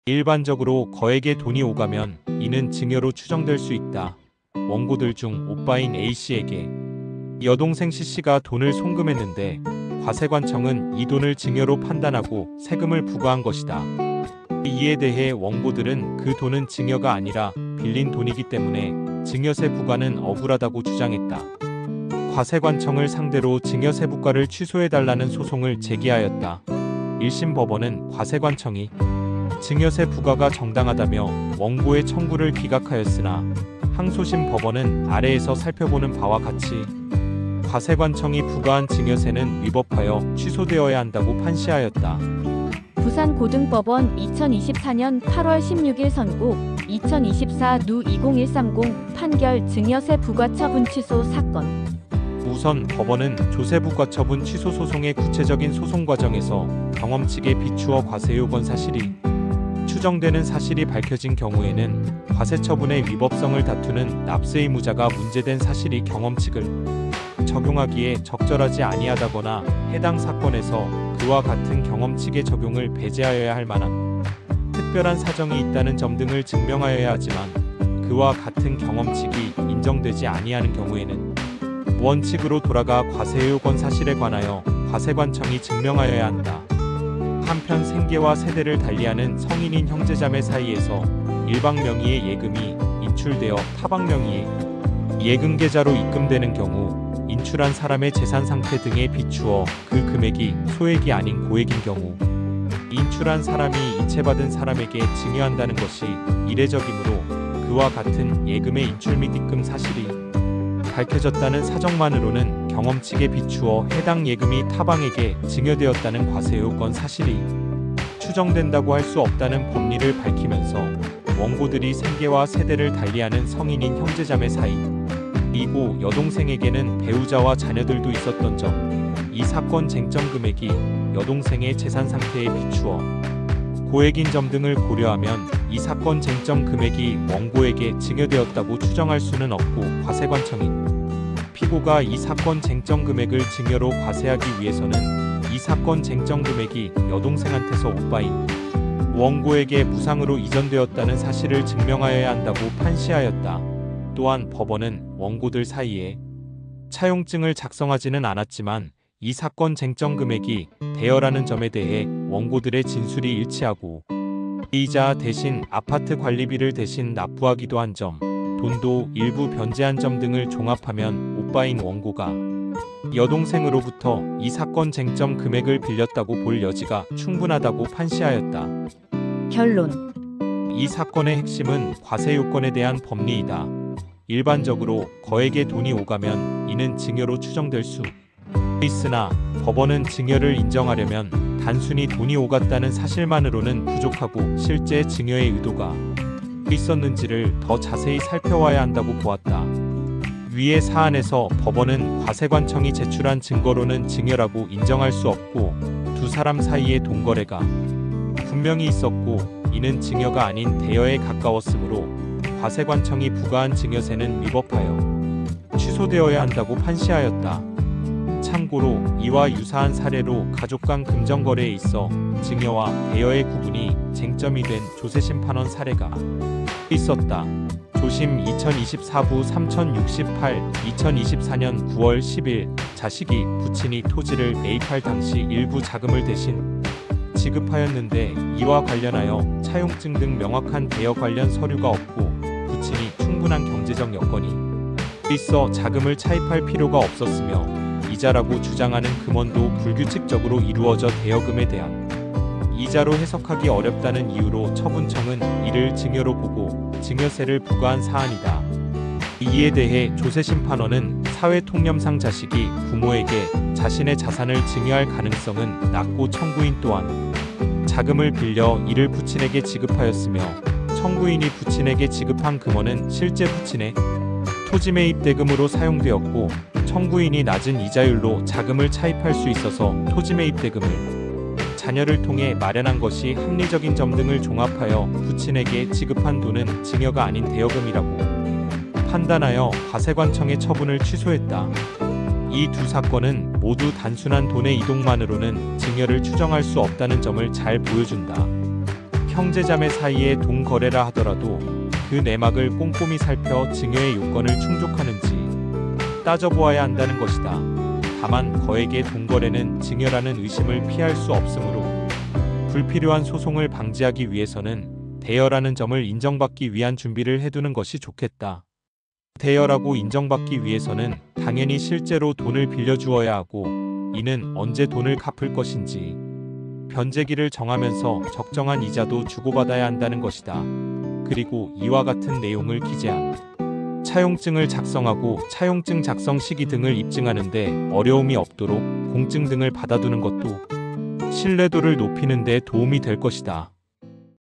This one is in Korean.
일반적으로 거액의 돈이 오가면 이는 증여로 추정될 수 있다. 원고들 중 오빠인 A씨에게 여동생 C씨가 돈을 송금했는데 과세관청은 이 돈을 증여로 판단하고 세금을 부과한 것이다. 이에 대해 원고들은 그 돈은 증여가 아니라 빌린 돈이기 때문에 증여세 부과는 억울하다고 주장했다. 과세관청을 상대로 증여세 부과를 취소해달라는 소송을 제기하였다. 1심 법원은 과세관청이 증여세 부과가 정당하다며 원고의 청구를 기각하였으나 항소심 법원은 아래에서 살펴보는 바와 같이 과세관청이 부과한 증여세는 위법하여 취소되어야 한다고 판시하였다. 부산고등법원 2024년 8월 16일 선고 2024 누 20-130 판결 증여세 부과 처분 취소 사건. 우선 법원은 조세 부과 처분 취소 소송의 구체적인 소송 과정에서 경험칙에 비추어 과세 요건 사실이 추정되는 사실이 밝혀진 경우에는 과세 처분의 위법성을 다투는 납세 의무자가 문제된 사실이 경험칙을 적용하기에 적절하지 아니하다거나 해당 사건에서 그와 같은 경험칙의 적용을 배제하여야 할 만한 특별한 사정이 있다는 점 등을 증명하여야 하지만 그와 같은 경험칙이 인정되지 아니하는 경우에는 원칙으로 돌아가 과세 요건 사실에 관하여 과세관청이 증명하여야 한다. 한편 생계와 세대를 달리하는 성인인 형제자매 사이에서 일방 명의의 예금이 인출되어 타방 명의의 예금 계좌로 입금되는 경우 인출한 사람의 재산 상태 등에 비추어 그 금액이 소액이 아닌 고액인 경우 인출한 사람이 이체받은 사람에게 증여한다는 것이 이례적이므로 그와 같은 예금의 인출 및 입금 사실이 밝혀졌다는 사정만으로는 경험칙에 비추어 해당 예금이 타방에게 증여되었다는 과세 요건 사실이 추정된다고 할 수 없다는 법리를 밝히면서 원고들이 생계와 세대를 달리하는 성인인 형제자매 사이 이고 여동생에게는 배우자와 자녀들도 있었던 점, 이 사건 쟁점 금액이 여동생의 재산 상태에 비추어 고액인 점 등을 고려하면 이 사건 쟁점 금액이 원고에게 증여되었다고 추정할 수는 없고 과세관청이 피고가 이 사건 쟁점 금액을 증여로 과세하기 위해서는 이 사건 쟁점 금액이 여동생한테서 오빠인 원고에게 무상으로 이전되었다는 사실을 증명하여야 한다고 판시하였다. 또한 법원은 원고들 사이에 차용증을 작성하지는 않았지만 이 사건 쟁점 금액이 대여라는 점에 대해 원고들의 진술이 일치하고 이자 대신 아파트 관리비를 대신 납부하기도 한 점, 돈도 일부 변제한 점 등을 종합하면 오빠인 원고가 여동생으로부터 이 사건 쟁점 금액을 빌렸다고 볼 여지가 충분하다고 판시하였다. 결론. 이 사건의 핵심은 과세 요건에 대한 법리이다. 일반적으로 거액의 돈이 오가면 이는 증여로 추정될 수 있으나 법원은 증여를 인정하려면 단순히 돈이 오갔다는 사실만으로는 부족하고 실제 증여의 의도가 있었는지를 더 자세히 살펴와야 한다고 보았다. 위의 사안에서 법원은 과세관청이 제출한 증거로는 증여라고 인정할 수 없고 두 사람 사이의 돈거래가 분명히 있었고 이는 증여가 아닌 대여에 가까웠으므로 과세관청이 부과한 증여세는 위법하여 취소되어야 한다고 판시하였다. 참고로 이와 유사한 사례로 가족 간 금전거래에 있어 증여와 대여의 구분이 쟁점이 된 조세심판원 사례가 있었다. 조심 2024부 3068 2024년 9월 10일 자식이 부친이 토지를 매입할 당시 일부 자금을 대신 지급하였는데 이와 관련하여 차용증 등 명확한 대여 관련 서류가 없고 부친이 충분한 경제적 여건이 있어 자금을 차입할 필요가 없었으며 이자라고 주장하는 금원도 불규칙적으로 이루어져 대여금에 대한 이자로 해석하기 어렵다는 이유로 처분청은 이를 증여로 보고 증여세를 부과한 사안이다. 이에 대해 조세심판원은 사회통념상 자식이 부모에게 자신의 자산을 증여할 가능성은 낮고 청구인 또한 자금을 빌려 이를 부친에게 지급하였으며 청구인이 부친에게 지급한 금원은 실제 부친의 토지 매입 대금으로 사용되었고 청구인이 낮은 이자율로 자금을 차입할 수 있어서 토지 매입 대금을 자녀를 통해 마련한 것이 합리적인 점 등을 종합하여 부친에게 지급한 돈은 증여가 아닌 대여금이라고 판단하여 과세관청의 처분을 취소했다. 이 두 사건은 모두 단순한 돈의 이동만으로는 증여를 추정할 수 없다는 점을 잘 보여준다. 형제자매 사이의 돈 거래라 하더라도 그 내막을 꼼꼼히 살펴 증여의 요건을 충족하는지 따져보아야 한다는 것이다. 다만 거액의 돈 거래는 증여라는 의심을 피할 수 없으므로 불필요한 소송을 방지하기 위해서는 대여라는 점을 인정받기 위한 준비를 해두는 것이 좋겠다. 대여라고 인정받기 위해서는 당연히 실제로 돈을 빌려주어야 하고 이는 언제 돈을 갚을 것인지 변제기를 정하면서 적정한 이자도 주고받아야 한다는 것이다. 그리고 이와 같은 내용을 기재한 차용증을 작성하고 차용증 작성 시기 등을 입증하는 데 어려움이 없도록 공증 등을 받아두는 것도 신뢰도를 높이는 데 도움이 될 것이다.